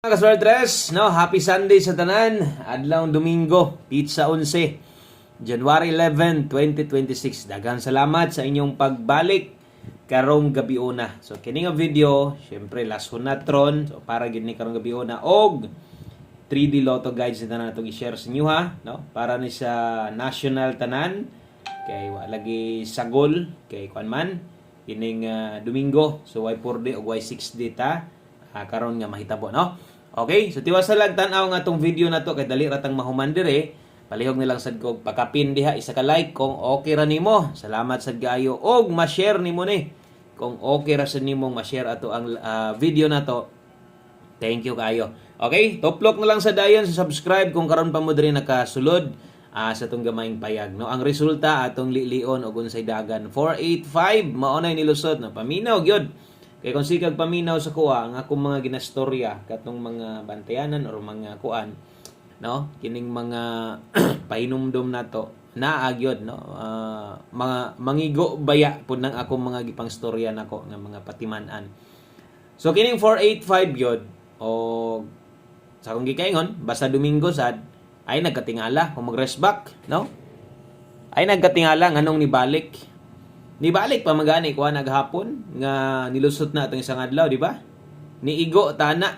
Mga kasweltres, no? Happy Sunday sa tanan. Adlaw Domingo, pizza 11, January 11, 2026. Daghang salamat sa inyong pagbalik karong gabiuna. So kini nga video, syempre last hunatron. So para gid ni karong gabiuna og 3D Lotto guides na tanan atong i-share sa inyo ha, no? Para ni sa national tanan kay wa lagi sagol kay kuan man kining Domingo. So why 4D o why 6D ta? Karon nga mahitabo, no? Okay, so tiwas lag tan-aw nga tong video na to kay dali ratang mahuman dire. Palihog nilang sad ko pakapin diha isa ka like kung okay ra nimo. Salamat sad kaayo og ma-share nimo ni. Kung okay ra sa nimong ma-share ato ang video na to. Thank you kaayo. Okay, toplok na lang sa dayon sa subscribe kung karon pa mo diri nakasulod sa tong gamayng payag, no? Ang resulta atong lilion og unsay dagan 485 mao nay nilusot na paminaw gyud. Kaya kung sikag paminaw sa kuha, ang akong mga ginastorya, katong mga bantayanan or mga kuan, no? Kining mga pahinumdom na to, naagyod, no? Mga mangigo baya po ng akong mga gipang storya nako ng mga patimanan. So, kining 485 yod, o sa akong gikaingon, basta Domingo sad, ay nagkatingala, kung mag-rest back, no? Ay nagkatingala, nganong nibalik. Nibalik pa magani kuha naghapon nga nilusot na atong isang adlaw, di ba? Niigo tana.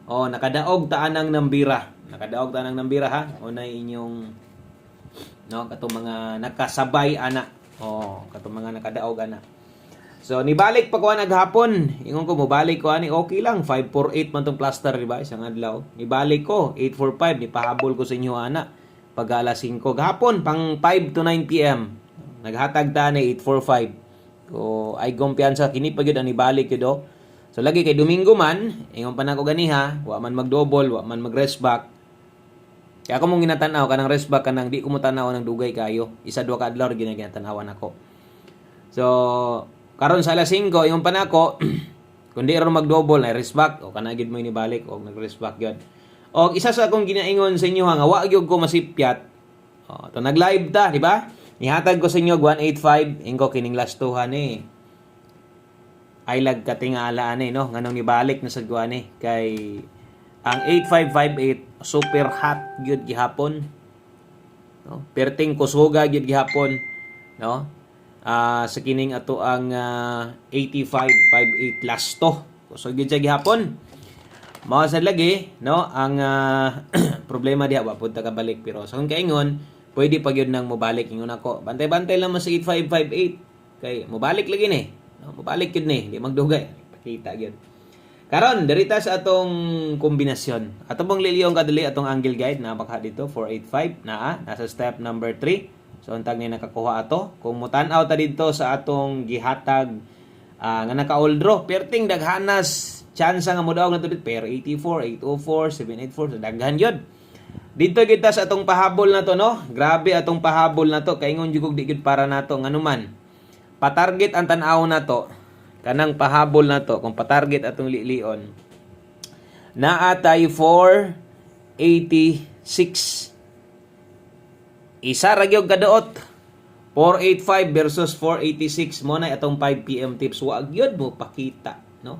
O nakadaog taanang nambira. Nakadaog taanang nambira ha. O na inyong no katong mga nakasabay ana. O katong mga nakadaog ana. So nibalik pa kuha naghapon. Ingon ko mobalik ko ani okay lang 548 man tong plaster, di ba? Isang adlaw. Nibalik ko 845 nipahabol ko sa inyo ana. Pag alas 5 gahapon pang 5 to 9 PM. Naghatag ta ni 845. So ay kumpiyansa kini pa gyud ang ibalik gyud do. So lagi kay Domingo man, ingon pa nako ganiha, wa man mag-double, wa man mag-rest back. Kaya ako mong ginatanaw kanang rest back kanang di ko mo tanaw nang dugay kayo. Isa duha ka adlaw ginatanawan ako. So karon sa alas 5 ingon pa nako kun di ron mag-double na rest back o kana gyud mo inibalik o nag-rest back gyud. Og isa sa akong ginaingon sa inyo nga wa gyud ko masipyat. To nag-live ta, di ba? Nihatag ko sa inyo 185 ingko kining last tuhan ni. Ay lag katingala ani no nganong nibalik na sa guani kay ang 8558 super hot gyud gihapon. No? Perting kusuga gyud gihapon, no? Sa kining ato ang 8558 last to. Kusog gyud siya gihapon. Mao sad lagi, no? Ang problema diha wa pud ta kabalik pero sa kung kaingon pwede pa gyud nang mobalik ingon ako. Bantay-bantay lang mo sa 8558 kay mobalik lagi ni. No, mobalik gyud ni, di magdugay. Pakita gyud. Karon dirita sa atong kombinasyon. Ato bang liliyong kadali atong angle guide na baka dito 485 nasa step number 3. So untag ni nakakuha ato. Kung mutan-aw ta dito sa atong gihatag nga naka-all draw, perting daghanas chance nga modaog na to dito per 84, 804, 784 so daghan gyud. Dito kita sa atong pahabol na to, no? Grabe atong pahabol na to. Kaingon jugog di gid para nato nganuman. Patarget ang tan-aw na to. Kanang pahabol na to kung patarget atong lilion. Naa tay 486. Isa ra gyud kaduot. 485 versus 486 mo na atong 5 PM tips. Wa gyud mo pakita, no?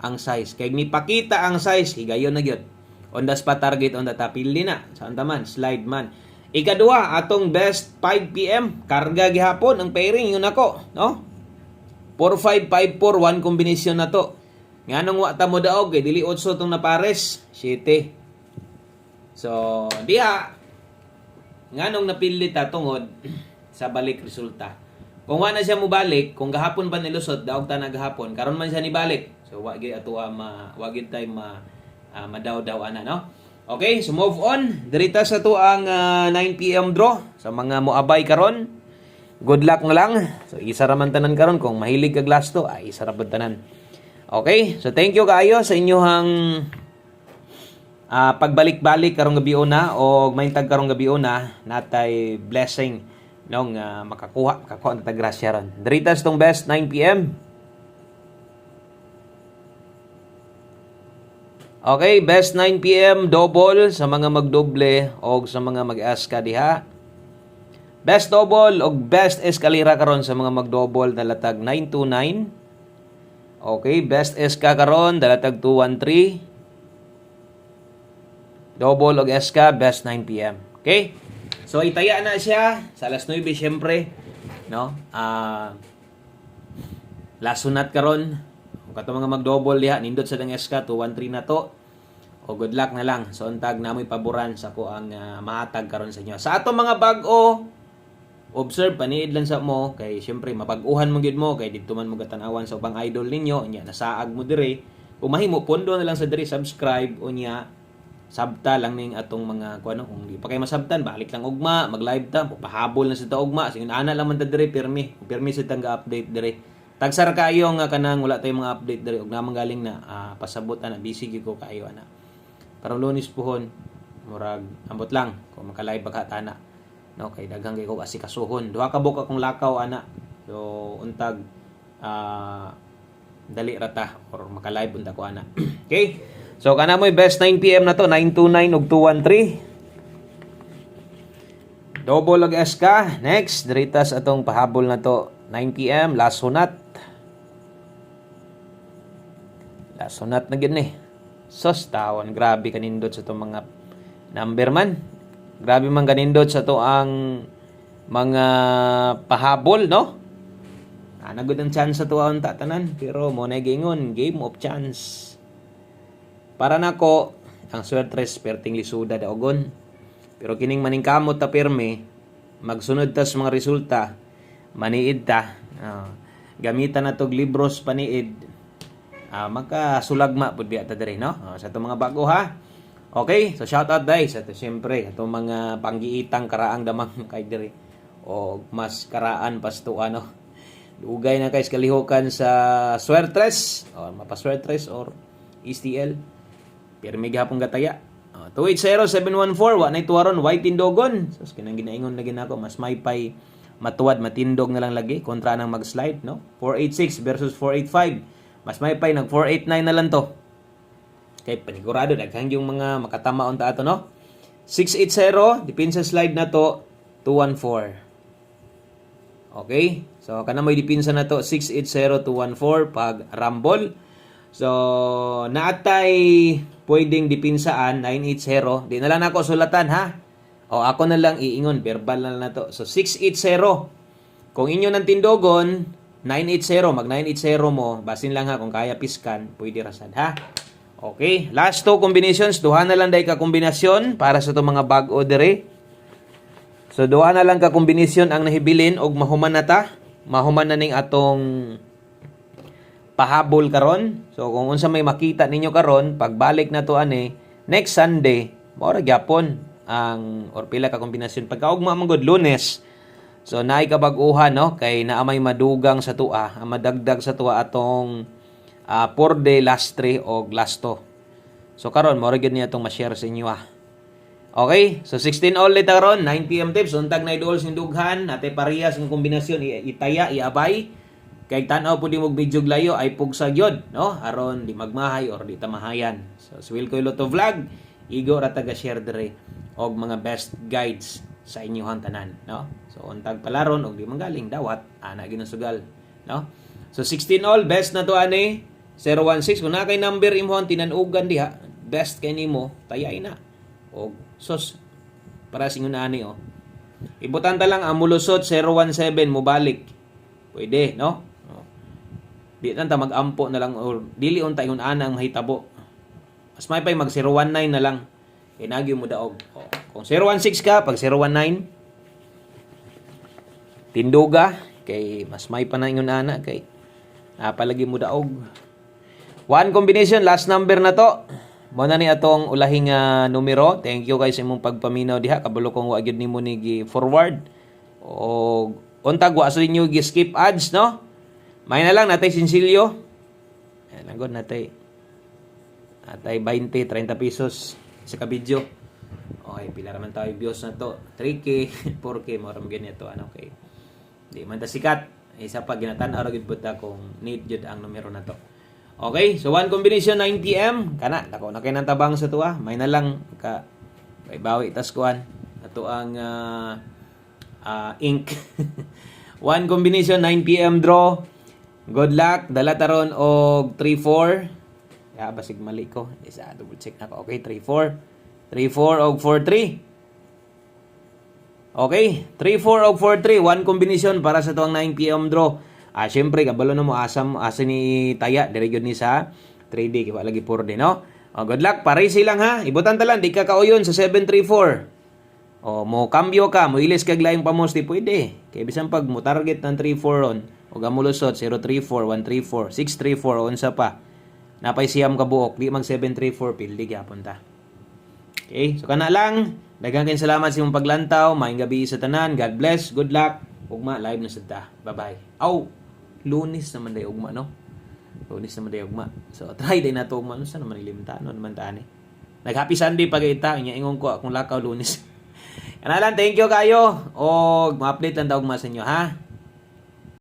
Ang size. Kay ni pakita ang size, higayon na gyud. On the spot target on the top pili na saan man slide man. Ikaduha atong best 5 PM karga gihapon ang pairing yun ako, no? 4554 one combination na to. Nganong wa ta mo daog kay dili 8 tong napares, 7. So diha nganong napili ta tungod sa balik resulta. Kung wa na siya mo balik, kung gahapon pa nilusot daog ta nagahapon, karon man siya ni balik. So wa gyud ato wa gyud tay madaw-daw ana, no? Okay, so move on. Dirita sa to ang 9 PM draw sa mga moabay karon. Good luck na lang. So isa ra man tanan karon kung mahilig kag last to, ay isa ra pud tanan. Okay, so thank you kaayo sa inyohang pagbalik-balik karong gabiuna o mahintag karong gabiuna natay blessing nung makakuha na tagrasya ron. Dirita sa tong best 9 PM. Okay, best 9 PM double sa mga magdoble o sa mga mag-aska diha. Best double o best eskalera karon sa mga mag-double na latag 929. Okay, best SK karon dalatag 213. Double og SK, best 9 PM. Okay? So, itaya na siya sa alas 9, syempre. No? Last sunat karon. Kato mga mag-double diha, nindot sa dang SK, 213 na to. O good luck na lang. So, untag na mo'y paboran sa ko ang mahatag karon sa inyo. Sa atong mga bag-o, observe, paniid lang sa mo. Kay, syempre, mapag-uhan mo gid mo. Kay, dito man mo gatanawan sa ubang idol ninyo. Unya, nasaag mo dire. Umahimo, pondo na lang sa dire, subscribe. Unya, sabta lang ning atong mga kung di pa kayo masabtan, balik lang ugma, mag-live ta, pahabol na sa ta ugma. Sige, ana lang man ta dire, pirmi sa tanga update dire. Tagsar kayo nga kanang wala tayong mga update diri ug namang galing na pasabot ana busy gyud ko kayo ana. Karong Lunes puhon murag ambot lang kung maka-live baka tana. No, kay daghang kay ko asikasuhon. Duha ka buka kong lakaw ana. So untag dali rata or maka-live unta ko ana. Okay? So kana mo'y best 9 PM na to, 929 ug 213. Double og SK. Next, diritas atong pahabol na to, 9 PM last sunat. Sunat na gid ni. Sos tawon, grabe kanindot sa itong mga number man. Grabe man kanindot sa to ang mga pahabol, no? Nagod ang chance sa tuwa ang tatanan. Pero mo na gingon, game of chance. Para nako, ang swertres perting lisuda daogon. Pero kining maningkamot ta pirmi, magsunod ta sa mga resulta, maniid ta. Gamitan na tog libros paniid. Makasulagma pud biya ta diri, no? Sa itong mga bago ha. Okay, so shout out guys sa siyempre itong mga panggiitang karaang damang kay diri o mas karaan pas to ano. Dugay na guys kalihukan sa swertres o mapaswertres or STL. Pirmi gihapon gataya. 280714 wa nay tuwaron white tindogon. So kinang ginaingon lagi nako mas may pay matuwad matindog na lang lagi kontra nang mag-slide, no? 486 versus 485. Mas may pay nag 489 na lang to. Kay panigurado daghang yung mga makatama unta ato, no? 680 depensa slide na to 214. Okay? So kana may depensa na to 680 214 pag rumble. So naatay pwedeng depinsaan 980. Di na lang ako sulatan ha. O ako na lang iingon verbal na to. So 680. Kung inyo nang tindogon 980, mag 980 mo, basin lang ha kung kaya piskan, pwede rasad ha. Okay, last two combinations, duha na lang day ka kombinasyon para sa itong mga bag order. So duha na lang ka kombinasyon ang nahibilin og mahuman na ta. Mahuman na ning atong pahabol karon. So kung unsa may makita ninyo karon, pagbalik na to ani next Sunday, mao ra gyapon ang or pila ka kombinasyon pagkaugma man gud Lunes. So naay kabag-uhan, no, kay naamay madugang sa tua, ang madagdag sa tua atong 4 day last 3 og last 2. So karon mo ra gyud niya atong ma-share sa inyo ha. Okay, so 16 all later karon 9 PM tips untag na idol sing dughan natay parehas ng kombinasyon itaya iabay kay tan-aw pud mo video layo ay pugsa gyud, no, aron di magmahay or di tamahayan. So Swilcoy Lotto Vlog igo ra taga share dire og mga best guides sa inyong tanan, no? So untag palaron og di manggaling dawat ana ginusugal, no? So 16 all best na to ani 016 kung na kay number imong tinanugan diha best kay nimo tayay na og sos para singon ani ibutan ta lang ang mulusot 017 mo balik pwede, no? Di ta mag-ampo na lang or dili unta ingon ana ang mahitabo mas may pay mag 019 na lang inagyo mo daog. Kung 016 ka, pag 019, tinduga, kay mas may panangon ana, kay napalagi mo daog. One combination, last number na to. Muna ni atong ulahing numero. Thank you guys sa imong pagpaminaw diha. Kabalo kong wagid nimo ni forward. O untag wa sa inyo gi-skip ads, no? May na lang natay sinsilyo. Ayan lang god natay 20, 30 pesos sa ka-video. Okay, pila raman tayo views na to. 3K, 4K, mo ram ganito ano kay. Di man ta sikat. Isa pa ginatan-aw ra gid buta kung need jud ang numero na to. Okay, so one combination 9 PM kana dako na kay nang tabang sa tuwa. May na lang ka kay bawi tas kuan ato ang ink. One combination 9 PM draw. Good luck. Dala taron og 3-4. Ya basig mali ko. Isa double check na ko. Okay, 3-4. 3-4 og 4-3. Okay, 3-4 og 4-3, one combination para sa tuwang 9 PM draw. Syempre kabalo na mo asam asa ni Taya diri gyud ni sa 3D kay lagi 4D no. Good luck, pare silang ha. Ibutan talan di ka kauyon sa 7-3-4. Mo cambio ka, mo ilis kag laing pamosti pwede. Kay bisan pag mo target ng 3-4 ron o gamulusot 0-3-4, 1-3-4, 6-3-4 unsa pa. Napay siyam ka buok, di mag 7-3-4 pildi gyapon ta. Okay, so kana lang. Daghang kayong salamat sa imong paglantaw. Maayong gabi sa tanan. God bless. Good luck. Ugma live na sad ta. Bye-bye. Lunes naman day ugma no. Lunes naman day ugma. So try day na to ugma no sa naman ilimta no naman ta ani. Nag-happy Sunday pag ita nya ingon ko akong lakaw Lunes. Kana lang, thank you kayo. O ma-update lang daw ugma sa inyo ha.